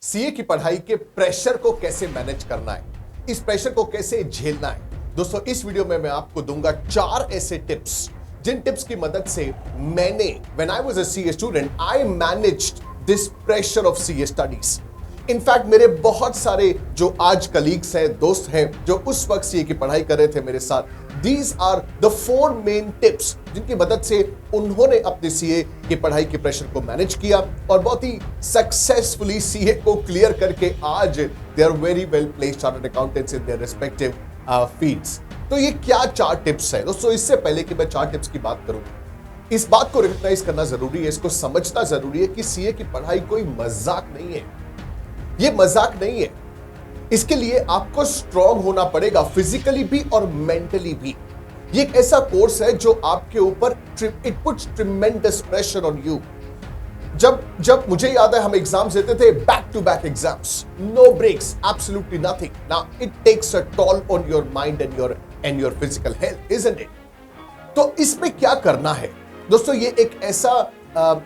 CA की पढ़ाई के प्रेशर को कैसे मैनेज करना है, इस प्रेशर को कैसे झेलना है। दोस्तों, इस वीडियो में मैं आपको दूंगा 4 ऐसे टिप्स, जिन टिप्स की मदद से मैंने when I was a CA student I managed this pressure of CA studies. In fact मेरे बहुत सारे जो आज कलीग्स हैं, दोस्त हैं, जो उस वक्त सीए की पढ़ाई कर रहे थे मेरे साथ, these are the 4 main tips जिनकी मदद से उन्होंने अपने सीए की पढ़ाई के प्रेशर को मैनेज किया और बहुत ही सक्सेसफुली सीए को क्लियर करके आज they are very well placed chartered accountants in their respective fields. तो ये क्या 4 टिप्स है दोस्तों? इससे पहले कि मैं 4 टिप्स की बात करूं, इस बात को रिकॉग्नाइज करना जरूरी है, इसको समझना जरूरी है कि सीए की पढ़ाई कोई मजाक नहीं है। ये मजाक नहीं है। इसके लिए आपको स्ट्रांग होना पड़ेगा, फिजिकली भी और मेंटली भी। ये एक ऐसा कोर्स है जो आपके ऊपर it puts tremendous pressure on you. जब मुझे याद है हम एग्जाम्स देते थे, back to back exams, no breaks, absolutely nothing. Now it takes a toll on your mind and your physical health, isn't it? तो इसमें क्या करना है दोस्तों? ये एक ऐसा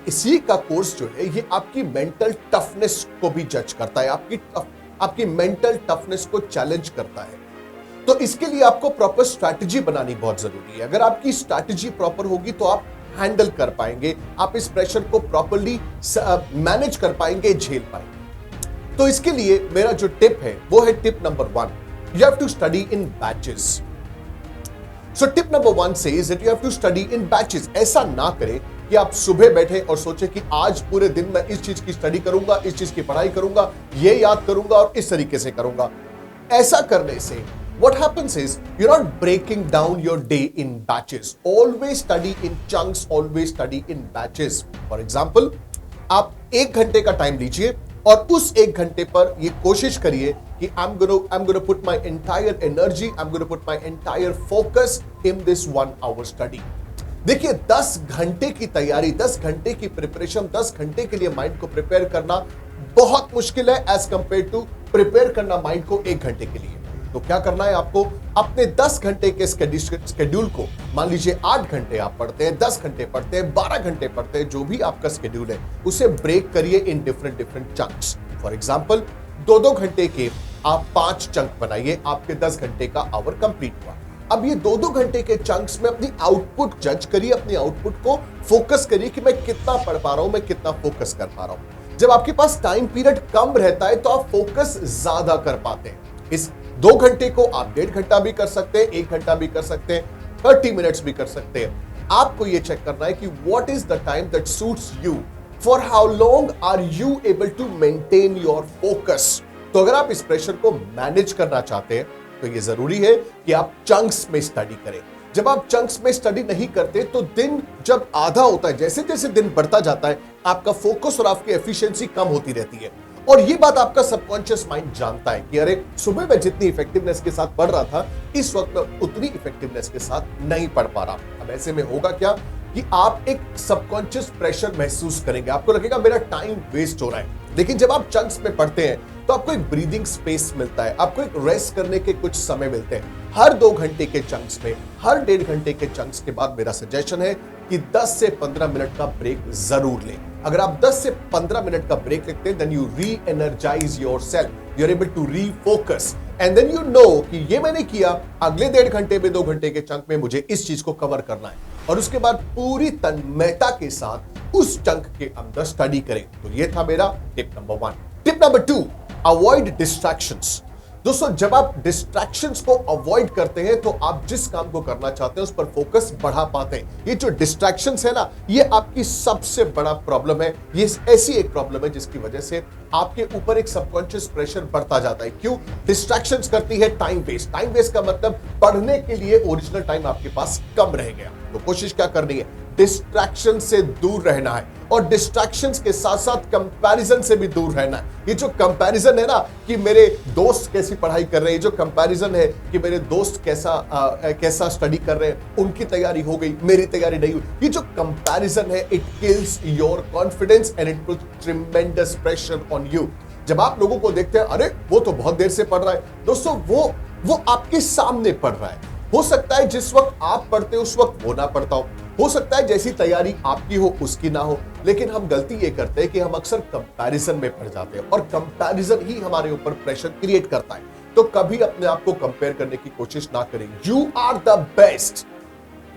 इसी का कोर्स जो है, ये आपकी मेंटल टफनेस को भी जज करता है, आपकी मेंटल टफनेस को चैलेंज करता है। तो इसके लिए आपको प्रॉपर स्ट्रैटेजी बनानी बहुत जरूरी है। अगर आपकी स्ट्रैटेजी प्रॉपर होगी तो आप हैंडल कर पाएंगे, आप इस प्रेशर को प्रॉपरली मैनेज कर पाएंगे, झेल पाएंगे। तो इसके लिए मेरा जो टिप है वो है tip number 1, you have to study in batches. So tip number 1 says that you have to study in batches. ऐसा ना करें कि आप सुबह बैठे और सोचे कि आज पूरे दिन मैं इस चीज की स्टडी करूंगा, इस चीज की पढ़ाई करूंगा, ये याद करूंगा और इस तरीके से करूंगा। ऐसा करने से what happens is you're not breaking down your day in batches. Always study in chunks, always study in batches. For example, आप 1 घंटे का टाइम लीजिए और उस 1 घंटे पर ये कोशिश करिए कि I'm gonna put my entire energy, I'm gonna put my entire focus in this 1 hour study. देखिए, 10 घंटे की तैयारी, 10 घंटे की प्रिपरेशन, 10 घंटे के लिए माइंड को प्रिपेयर करना बहुत मुश्किल है एज कंपेयर टू प्रिपेयर करना माइंड को 1 घंटे के लिए। तो क्या करना है आपको? अपने 10 घंटे के स्केड्यूल को, मान लीजिए 8 घंटे आप पढ़ते हैं, 10 घंटे पढ़ते हैं, 12 घंटे पढ़ते हैं, जो भी आपका स्केड्यूल है, उसे ब्रेक करिए in different chunks. For example, 2-2 घंटे के आप 5 चंक बनाइए, आपके 10 घंटे का आवर कंप्लीट हुआ। अब ये 2-2 घंटे के चंक्स में अपनी आउटपुट जज करिए, अपनी आउटपुट को फोकस करिए कि मैं कितना पढ़ पा रहा हूं, मैं कितना फोकस कर पा रहा हूं। जब आपके पास टाइम पीरियड कम रहता है तो आप फोकस ज्यादा कर पाते हैं। इस 2 घंटे को आप 1.5 घंटा भी कर सकते हैं, 1 घंटा भी कर सकते हैं, 30 मिनट्स भी कर सकते हैं। आपको यह चेक करना है कि what is the time that suits you, for how long are you able to maintain your focus. तो अगर आप इस प्रेशर को मैनेज करना चाहते हैं तो यह जरूरी है कि आप चंक्स में स्टडी करें। जब आप चंक्स में स्टडी नहीं करते तो दिन जब आधा होता है, जैसे जैसे दिन बढ़ता जाता है, आपका फोकस और आपकी एफिशिएंसी कम होती रहती है। और ये बात आपका सबकॉन्शियस माइंड जानता है कि अरे, सुबह मैं जितनी इफेक्टिवनेस के साथ पढ़ रहा था, इस वक्त मैं उतनी इफेक्टिवनेस के साथ नहीं पढ़ पा रहा। अब ऐसे में होगा क्या कि आप एक सबकॉन्शियस प्रेशर महसूस करेंगे, आपको लगेगा मेरा टाइम वेस्ट हो रहा है। लेकिन जब आप चंक्स में पढ़ते हैं तो आपको एक ब्रीदिंग स्पेस मिलता है, आपको एक रेस्ट करने के कुछ समय मिलते हैं। हर 2 घंटे के चंक्स में, हर 1.5 घंटे के चंक्स के बाद मेरा सजेशन है कि 10 से 15 मिनट का ब्रेक जरूर लें। अगर आप 10 से 15 मिनट का ब्रेक लेते हैं, then you re energise yourself, you are able to refocus, and then you know कि ये मैंने किया, अगले 1.5 घंटे में, 2 घंटे के चंक में मुझे इस चीज को कवर करना है, और उसके बाद पूरी तन्मयता के साथ उस चंक के अंदर स्टडी करें। तो ये था मेरा tip number 1। Tip number 2, avoid distractions. दोस्तों, जब आप डिस्ट्रैक्शंस को अवॉइड करते हैं तो आप जिस काम को करना चाहते हैं उस पर फोकस बढ़ा पाते हैं। ये जो डिस्ट्रैक्शंस है ना, ये आपकी सबसे बड़ा प्रॉब्लम है। ये ऐसी एक प्रॉब्लम है जिसकी वजह से आपके ऊपर एक सबकॉन्शियस प्रेशर बढ़ता जाता है। क्यों? डिस्ट्रैक्शंस करती है टाइम वेस्ट। टाइम वेस्ट का मतलब पढ़ने के लिए ओरिजिनल टाइम आपके पास कम रह गया। तो कोशिश क्या करनी है? डिस्ट्रैक्शन से दूर रहना है, और डिस्ट्रैक्शंस के साथ साथ कंपैरिजन से भी दूर रहना है। ये जो कंपैरिजन है ना कि मेरे दोस्त कैसी पढ़ाई कर रहे हैं, जो कंपैरिजन है कि मेरे दोस्त कैसा स्टडी कर रहे हैं, उनकी तैयारी हो गई, मेरी तैयारी नहीं हुई, ये जो कंपैरिजन है, it kills your confidence and it puts tremendous pressure on you. जब आप लोगों को देखते हैं, अरे वो तो बहुत देर से पढ़ रहा है, दोस्तों वो आपके सामने पढ़ रहा है। हो सकता है जिस वक्त आप पढ़ते हो उस वक्त वो ना पढ़ता हो, हो सकता है जैसी तैयारी आपकी हो उसकी ना हो, लेकिन हम गलती ये करते हैं कि हम अक्सर कंपैरिजन में पड़ जाते हैं और कंपैरिजन ही हमारे ऊपर प्रेशर क्रिएट करता है। तो कभी अपने आप को कंपेयर करने की कोशिश ना करें। You are the best,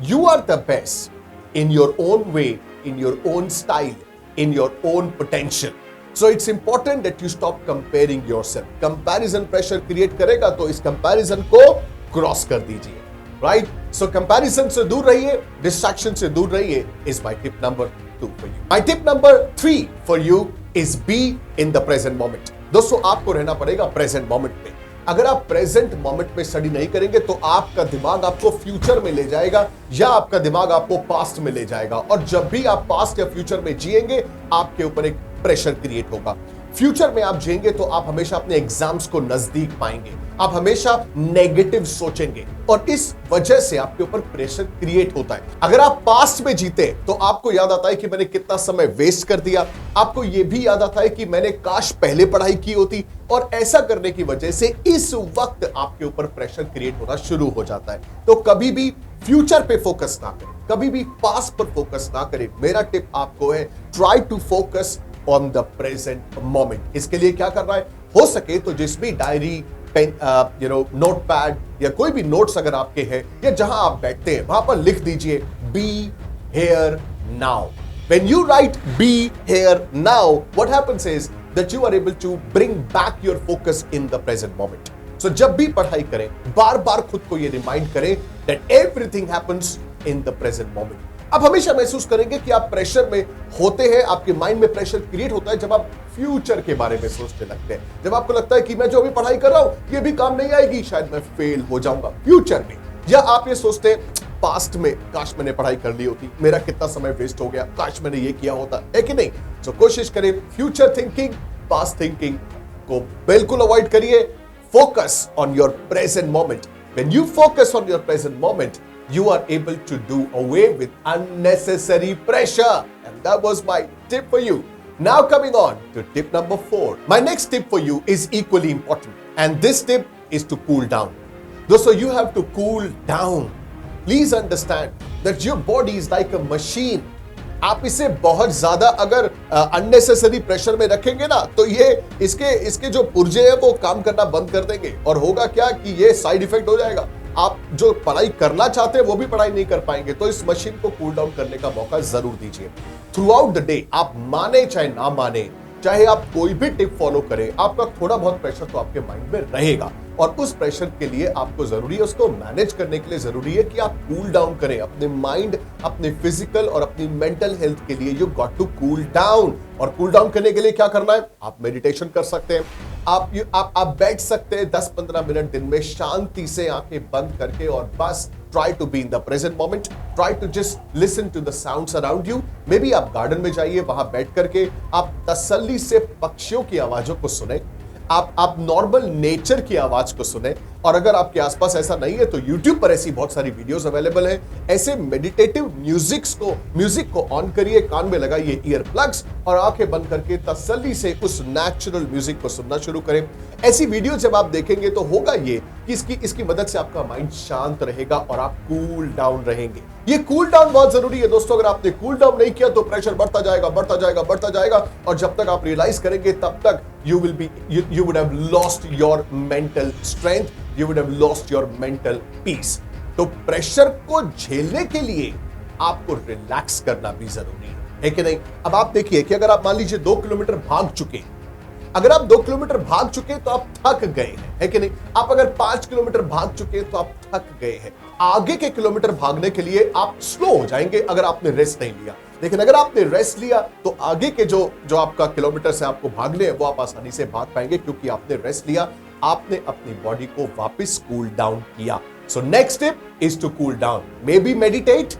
you are the best in your own way, in your own style, in your own potential. So it's important that you stop comparing yourself. Comparison pressure create करेगा, तो इस comparison को cross कर दीजिए। Right, सो comparison से दूर रहिए, distraction से दूर रहिए, is my tip number 2 for you. My tip number 3 for you is be in the present moment. दोस्तों, आपको रहना पड़ेगा प्रेजेंट मोमेंट में। अगर आप प्रेजेंट मोमेंट में स्टडी नहीं करेंगे तो आपका दिमाग आपको फ्यूचर में ले जाएगा या आपका दिमाग आपको पास्ट में ले जाएगा, और जब भी आप पास्ट या फ्यूचर में जिएंगे आपके ऊपर एक प्रेशर क्रिएट होगा। फ्यूचर में आप जिएंगे तो आप हमेशा अपने एग्जाम्स को नजदीक पाएंगे, आप हमेशा नेगेटिव सोचेंगे और इस वजह से आपके ऊपर प्रेशर क्रिएट होता है। अगर आप पास्ट में जीते तो आपको याद आता है कि मैंने कितना समय वेस्ट कर दिया, आपको यह भी याद आता है कि मैंने काश पहले पढ़ाई की होती, और ऐसा करने की वजह से इस वक्त आपके ऊपर प्रेशर क्रिएट होना शुरू हो जाता है। तो कभी भी फ्यूचर पे फोकस ना करें, कभी भी पास्ट पर फोकस ना करें। मेरा टिप आपको है, try to focus on the present moment. इसके लिए क्या करना है, हो सके तो जिस भी डायरी, पेन, नोटपैड या कोई भी नोट्स अगर आपके हैं या जहां आप बैठते हैं वहां पर लिख दीजिए be here now. When you write be here now, what happens is that you are able to bring back your focus in the present moment. So जब भी पढ़ाई करें, बार बार खुद को ये रिमाइंड करें that everything happens in the present moment. आप हमेशा महसूस करेंगे कि आप प्रेशर में होते हैं, आपके माइंड में प्रेशर क्रिएट होता है जब आप फ्यूचर के बारे में सोचने लगते हैं, जब आपको लगता है कि मैं जो अभी पढ़ाई कर रहा हूं ये भी काम नहीं आएगी, शायद मैं फेल हो जाऊंगा फ्यूचर में। या आप ये सोचते हैं पास्ट में, काश मैंने पढ़ाई कर ली होती, मेरा कितना समय वेस्ट हो गया, काश मैंने ये किया होता, है कि नहीं। तो कोशिश करें फ्यूचर थिंकिंग, पास्ट थिंकिंग को बिल्कुल अवॉइड करिए। Focus on your present moment. When you focus on your present moment, you are able to do away with unnecessary pressure. And that was my tip for you. Now coming on to tip number 4. My next tip for you is equally important. And this tip is to cool down. Dosto, you have to cool down. Please understand that your body is like a machine. आप इसे बहुत ज्यादा अगर unnecessary pressure में रखेंगे ना तो ये इसके जो पुर्जे हैं वो काम करना बंद कर देंगे, और होगा क्या कि ये साइड इफेक्ट हो जाएगा। आप जो पढ़ाई करना चाहते हैं वो भी पढ़ाई नहीं कर पाएंगे। तो इस मशीन को कूल डाउन करने का मौका जरूर दीजिए। थ्रू आउट द डे, आप माने चाहे ना माने, चाहे आप कोई भी टिप फॉलो करें, आपका थोड़ा बहुत प्रेशर तो आपके माइंड में रहेगा, और उस प्रेशर के लिए आपको जरूरी है, उसको मैनेज करने के लिए जरूरी है कि आप कूल डाउन करें अपने माइंड, अपने फिजिकल और अपनी मेंटल हेल्थ के लिए। You got to cool down. और कूल डाउन करने के लिए क्या करना है, आप मेडिटेशन कर सकते हैं, आप बैठ सकते हैं 10-15 मिनट दिन में शांति से आंखें बंद करके, और बस try to be in the present moment, try to just listen to the sounds around you. May be आप गार्डन में जाइए, वहां बैठ करके आप तसल्ली से पक्षियों की आवाजों को सुने, आप नॉर्मल नेचर की आवाज को सुने। और अगर आपके आसपास ऐसा नहीं है तो YouTube पर ऐसी बहुत सारी वीडियोस अवेलेबल है। ऐसे मेडिटेटिव म्यूजिक को ऑन करिए, कान में लगाइए ईयर प्लग्स और आंखें बंद करके तसल्ली से उस नेचुरल म्यूजिक को सुनना शुरू करें। ऐसी वीडियो जब आप देखेंगे तो होगा ये कि इसकी मदद से आपका माइंड शांत रहेगा और आप कूल डाउन रहेंगे। ये कूल डाउन बहुत जरूरी है दोस्तों। अगर आपने कूल डाउन नहीं किया तो प्रेशर बढ़ता जाएगा, और जब तक आप रियलाइज करेंगे तब तक you would have lost your mental strength, you would have lost your mental peace. तो प्रेशर को झेलने के लिए आपको रिलैक्स करना भी जरूरी है कि नहीं। अब आप देखिए कि अगर आप मान लीजिए 2 किलोमीटर भाग चुके, अगर आप 2 किलोमीटर भाग चुके तो आप थक गए हैं, है कि नहीं। आप अगर 5 किलोमीटर भाग चुके तो आप थक गए हैं। आगे के किलोमीटर भागने के लिए आप स्लो हो जाएंगे अगर आपने रेस्ट नहीं लिया। लेकिन अगर आपने रेस्ट लिया तो आगे के जो आपका किलोमीटर से आपको भागने हैं वो आप आसानी से भाग पाएंगे, क्योंकि आपने रेस्ट लिया, आपने अपनी बॉडी को वापस कूल डाउन किया। So next step is to cool down. Maybe meditate,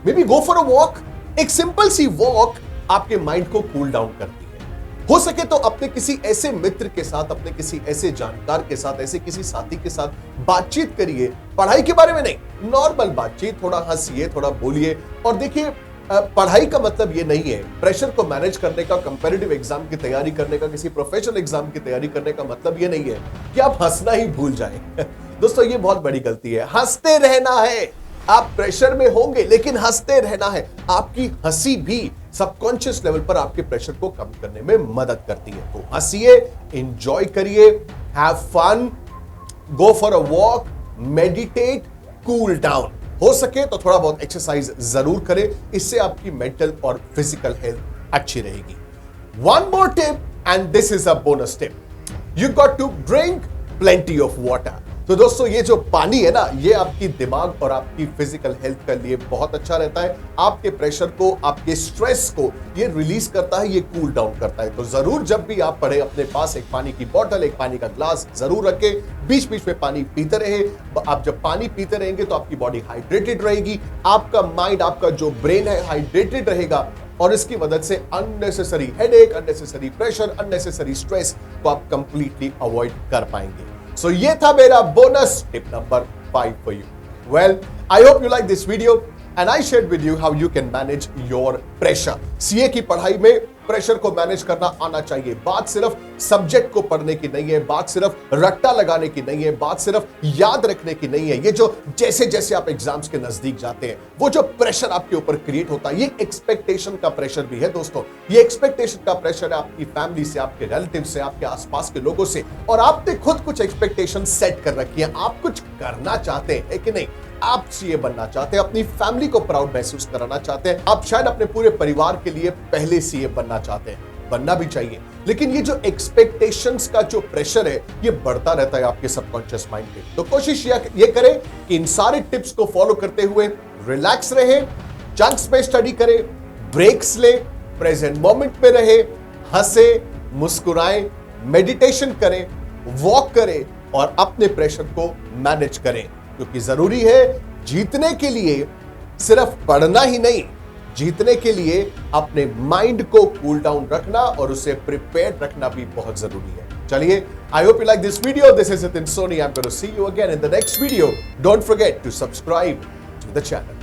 maybe go for a walk. एक सिंपल सी वॉक आपके माइंड को कूल डाउन करती है। हो सके तो अपने किसी ऐसे मित्र के साथ, अपने किसी ऐसे जानकार के साथ, ऐसे किसी साथी के साथ बातचीत करिए, पढ़ाई के बारे में नहीं, नॉर्मल बातचीत, थोड़ा हंसिए, थोड़ा बोलिए। और देखिए, पढ़ाई का मतलब ये नहीं है, प्रेशर को मैनेज करने का, कंपैरेटिव एग्जाम की तैयारी करने का, किसी प्रोफेशनल एग्जाम की तैयारी करने का मतलब ये नहीं है कि आप हंसना ही भूल जाएं। दोस्तों, ये बहुत बड़ी गलती है। हंसते रहना है, आप प्रेशर में होंगे लेकिन हंसते रहना है। आपकी हंसी भी सबकॉन्शियस लेवल पर आपके प्रेशर को कम करने में मदद करती है। तो हंसिए, एंजॉय करिए, have fun, go for a walk, meditate, cool down. हो सके तो थोड़ा बहुत एक्सरसाइज जरूर करें, इससे आपकी मेंटल और फिजिकल हेल्थ अच्छी रहेगी। One more tip, and this is a bonus tip, you got to drink plenty of water. तो दोस्तों ये जो पानी है ना, ये आपकी दिमाग और आपकी फिजिकल हेल्थ के लिए बहुत अच्छा रहता है। आपके प्रेशर को, आपके स्ट्रेस को ये रिलीज करता है, ये कूल डाउन करता है। तो जरूर जब भी आप पढ़े, अपने पास एक पानी की बोतल, एक पानी का ग्लास जरूर रखें, बीच बीच में पानी पीते रहे। आप जब पानी पीते रहेंगे तो आपकी बॉडी हाइड्रेटेड रहेगी, आपका माइंड, आपका जो ब्रेन है हाइड्रेटेड रहेगा, और इसकी मदद से unnecessary headache, unnecessary pressure, unnecessary stress को आप कंप्लीटली अवॉइड कर पाएंगे। सो ये था मेरा bonus tip number 5 for you. Well, I hope you like this video and I shared with you how you can manage your pressure. CA की पढ़ाई में प्रेशर को मैनेज करना आना चाहिए। बात सिर्फ सब्जेक्ट को पढ़ने की नहीं है, बात सिर्फ रट्टा लगाने की नहीं है, बात सिर्फ याद रखने की नहीं है। ये जो जैसे जैसे आप एग्जाम्स के नजदीक जाते हैं, वो जो प्रेशर आपके ऊपर क्रिएट होता है, ये एक्सपेक्टेशन का प्रेशर भी है दोस्तों। ये एक्सपेक्टेशन का प्रेशर है आपकी फैमिली से, आपके रिलेटिव से, आपके आसपास के लोगों से, और आपने खुद कुछ एक्सपेक्टेशन सेट कर रखी है। आप कुछ करना चाहते हैं कि नहीं, आप सीए बनना चाहते हैं, अपनी फैमिली को प्राउड महसूस कराना चाहते हैं, आप शायद अपने पूरे परिवार के लिए पहले सीए बनना चाहते हैं, बनना भी चाहिए। लेकिन ये जो एक्सपेक्टेशंस का जो प्रेशर है, ये बढ़ता रहता है आपके सबकॉन्शियस माइंड पे। तो कोशिश ये करें कि इन सारे टिप्स को फॉलो करते हुए रिलैक्स रहे, चंक्स में स्टडी करें, ब्रेक्स ले, प्रेजेंट मोमेंट में रहे, हंसे, मुस्कुराएं, मेडिटेशन करें, वॉक करें और अपने प्रेशर को मैनेज करें। क्योंकि जरूरी है जीतने के लिए सिर्फ पढ़ना ही नहीं, जीतने के लिए अपने माइंड को कूल डाउन रखना और उसे प्रिपेयर्ड रखना भी बहुत जरूरी है। चलिए, I hope you like this video. This is Nitin Soni. I am going to see you again in the next video. Don't forget to subscribe to the channel.